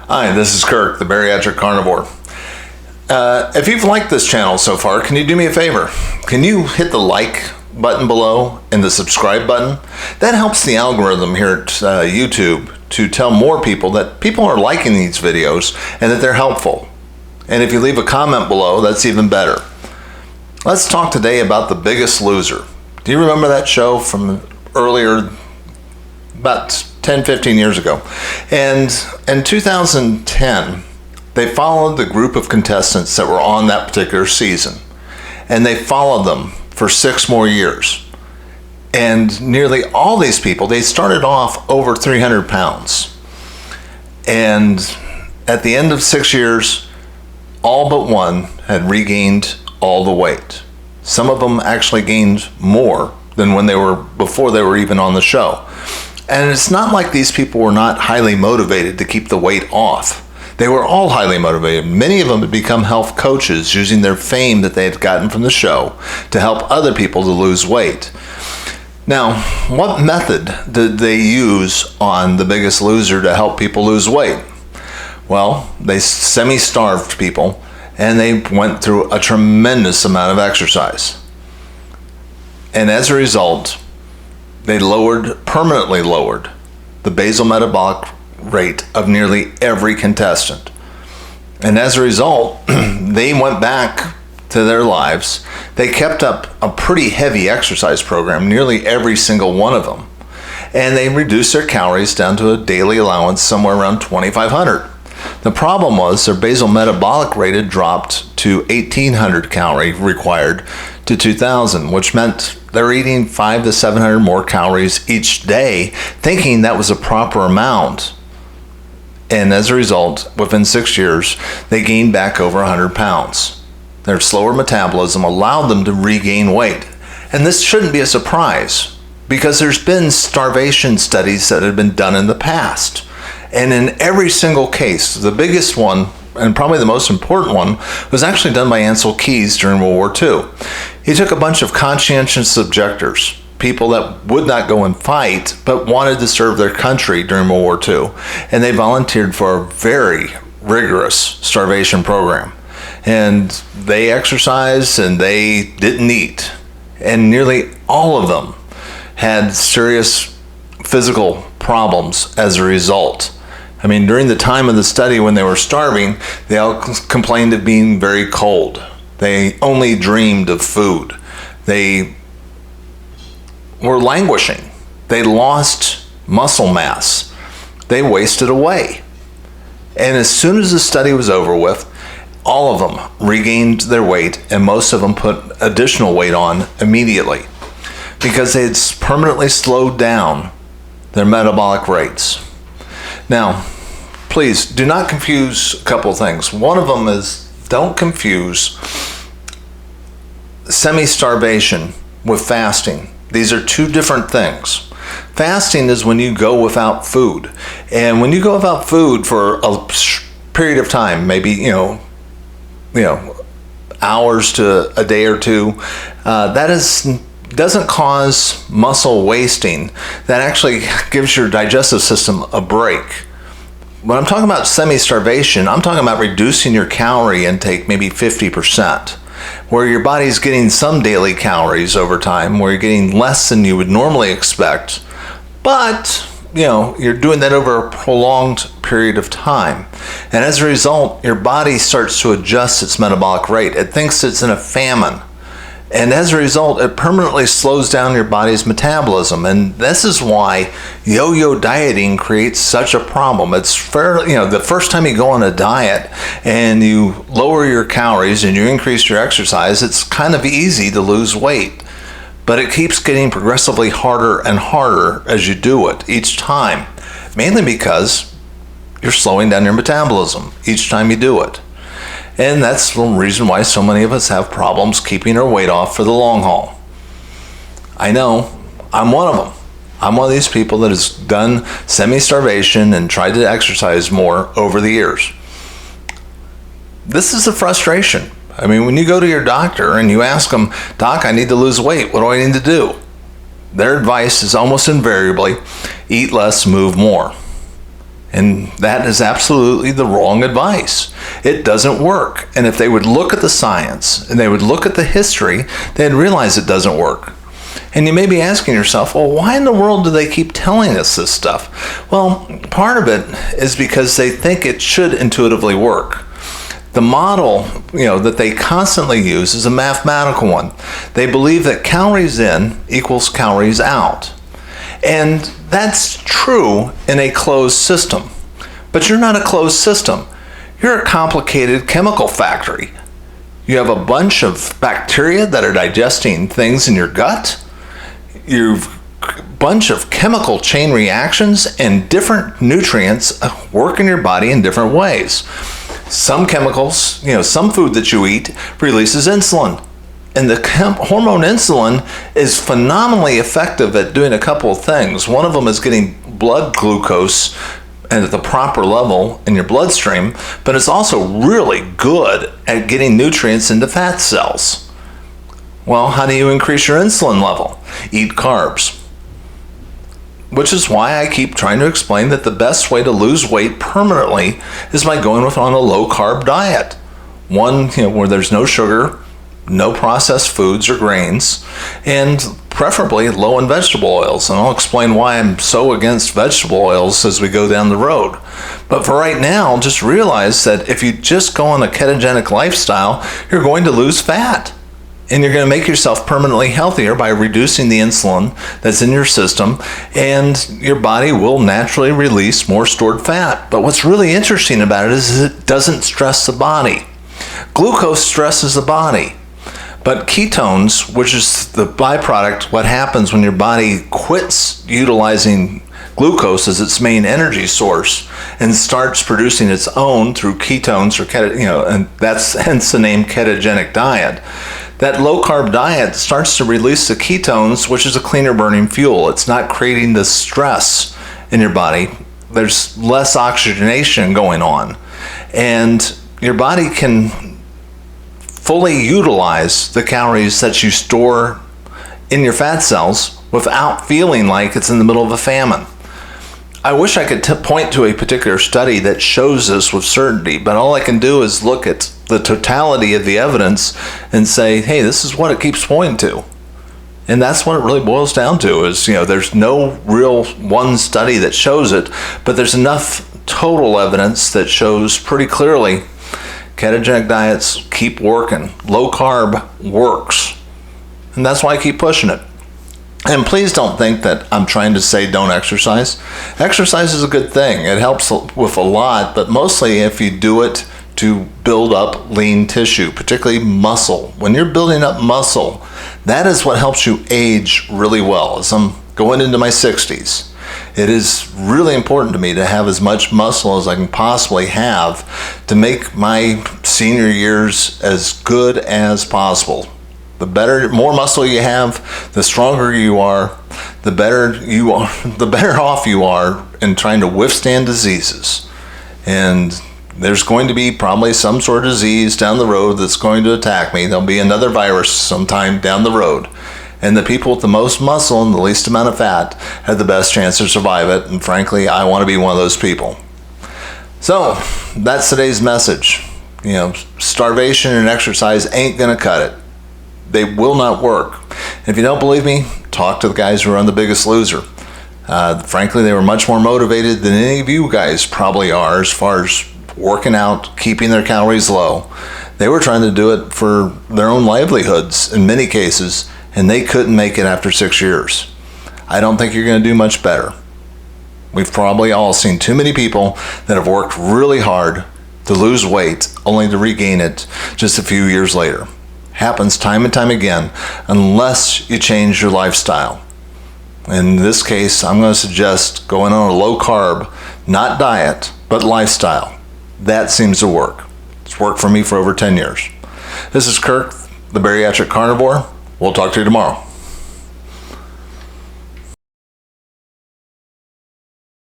Hi, this is Kirk, the Bariatric Carnivore. If you've liked this channel so far, can you do me a favor? Can you hit the like button below and the subscribe button? That helps the algorithm here at YouTube to tell more people that people are liking these videos and that they're helpful. And if you leave a comment below, that's even better. Let's talk today about The Biggest Loser. Do you remember that show from earlier, about 10, 15 years ago? And in 2010, they followed the group of contestants that were on that particular season. And they followed them for 6 more years. And nearly all these people, they started off over 300 pounds. And at the end of 6 years, all but one had regained all the weight. Some of them actually gained more than when they were before they were even on the show. And it's not like these people were not highly motivated to keep the weight off. They were all highly motivated. Many of them had become health coaches using their fame that they had gotten from the show to help other people to lose weight. Now, what method did they use on The Biggest Loser to help people lose weight? Well, they semi-starved people and they went through a tremendous amount of exercise. And as a result, they permanently lowered the basal metabolic rate of nearly every contestant. And as a result, they went back to their lives. They kept up a pretty heavy exercise program, nearly every single one of them. And they reduced their calories down to a daily allowance somewhere around 2,500. The problem was their basal metabolic rate had dropped to 1,800 calorie required to 2,000, which meant they're eating 500 to 700 more calories each day, thinking that was a proper amount. And as a result, within 6 years, they gained back over 100 pounds. Their slower metabolism allowed them to regain weight. And this shouldn't be a surprise, because there's been starvation studies that have been done in the past. And in every single case, the biggest one, and probably the most important one, was actually done by Ancel Keys during World War II. He took a bunch of conscientious objectors, people that would not go and fight, but wanted to serve their country during World War II. And they volunteered for a very rigorous starvation program. And they exercised and they didn't eat. And nearly all of them had serious physical problems as a result. I mean, during the time of the study when they were starving, they all complained of being very cold. They only dreamed of food. They were languishing. They lost muscle mass. They wasted away. And as soon as the study was over with, all of them regained their weight, and most of them put additional weight on immediately because they had permanently slowed down their metabolic rates. Now, please do not confuse a couple of things. One of them is, don't confuse semi-starvation with fasting. These are two different things. Fasting is when you go without food. And when you go without food for a period of time, maybe, hours to a day or two, doesn't cause muscle wasting. That actually gives your digestive system a break. When I'm talking about semi-starvation, I'm talking about reducing your calorie intake maybe 50%, where your body's getting some daily calories over time, where you're getting less than you would normally expect, but you're doing that over a prolonged period of time. And as a result, your body starts to adjust its metabolic rate. It thinks it's in a famine. And as a result, it permanently slows down your body's metabolism. And this is why yo-yo dieting creates such a problem. It's the first time you go on a diet and you lower your calories and you increase your exercise, it's kind of easy to lose weight. But it keeps getting progressively harder and harder as you do it each time, mainly because you're slowing down your metabolism each time you do it. And that's the reason why so many of us have problems keeping our weight off for the long haul. I know, I'm one of them. I'm one of these people that has done semi-starvation and tried to exercise more over the years. This is a frustration. I mean, when you go to your doctor and you ask them, "Doc, I need to lose weight. What do I need to do?" Their advice is almost invariably, eat less, move more. And that is absolutely the wrong advice. It doesn't work. And if they would look at the science and they would look at the history, they'd realize it doesn't work. And you may be asking yourself, well, why in the world do they keep telling us this stuff? Well, part of it is because they think it should intuitively work. The model, that they constantly use is a mathematical one. They believe that calories in equals calories out. And that's true in a closed system. But you're not a closed system. You're a complicated chemical factory. You have a bunch of bacteria that are digesting things in your gut. You've a bunch of chemical chain reactions, and different nutrients work in your body in different ways. Some chemicals, some food that you eat releases insulin. And the hormone insulin is phenomenally effective at doing a couple of things. One of them is getting blood glucose at the proper level in your bloodstream, but it's also really good at getting nutrients into fat cells. Well, how do you increase your insulin level? Eat carbs. Which is why I keep trying to explain that the best way to lose weight permanently is by going on a low-carb diet. One, where there's no sugar, no processed foods or grains, and preferably low in vegetable oils. And I'll explain why I'm so against vegetable oils as we go down the road. But for right now, just realize that if you just go on a ketogenic lifestyle, you're going to lose fat. And you're going to make yourself permanently healthier by reducing the insulin that's in your system, and your body will naturally release more stored fat. But what's really interesting about it is it doesn't stress the body. Glucose stresses the body. But ketones, which is the byproduct, what happens when your body quits utilizing glucose as its main energy source and starts producing its own through ketones and that's hence the name ketogenic diet. That low-carb diet starts to release the ketones, which is a cleaner burning fuel. It's not creating the stress in your body. There's less oxygenation going on. And your body can fully utilize the calories that you store in your fat cells without feeling like it's in the middle of a famine. I wish I could point to a particular study that shows this with certainty, but all I can do is look at the totality of the evidence and say, hey, this is what it keeps pointing to. And that's what it really boils down to is, there's no real one study that shows it, but there's enough total evidence that shows pretty clearly ketogenic diets keep working. Low carb works. And that's why I keep pushing it. And please don't think that I'm trying to say don't exercise. Exercise is a good thing. It helps with a lot, but mostly if you do it to build up lean tissue, particularly muscle. When you're building up muscle, that is what helps you age really well. As I'm going into my 60s, it is really important to me to have as much muscle as I can possibly have to make my senior years as good as possible. The more muscle you have, the stronger you are, the better off you are in trying to withstand diseases. And there's going to be probably some sort of disease down the road that's going to attack me. There'll be another virus sometime down the road. And the people with the most muscle and the least amount of fat have the best chance to survive it. And frankly, I want to be one of those people. So that's today's message. Starvation and exercise ain't going to cut it. They will not work. If you don't believe me, talk to the guys who are on The Biggest Loser. Frankly, they were much more motivated than any of you guys probably are as far as working out, keeping their calories low. They were trying to do it for their own livelihoods in many cases, and they couldn't make it after 6 years. I don't think you're going to do much better. We've probably all seen too many people that have worked really hard to lose weight only to regain it just a few years later. Happens time and time again unless you change your lifestyle. In this case, I'm going to suggest going on a low carb, not diet, but lifestyle. That seems to work. It's worked for me for over 10 years. This is Kirk, the Bariatric Carnivore. We'll talk to you tomorrow.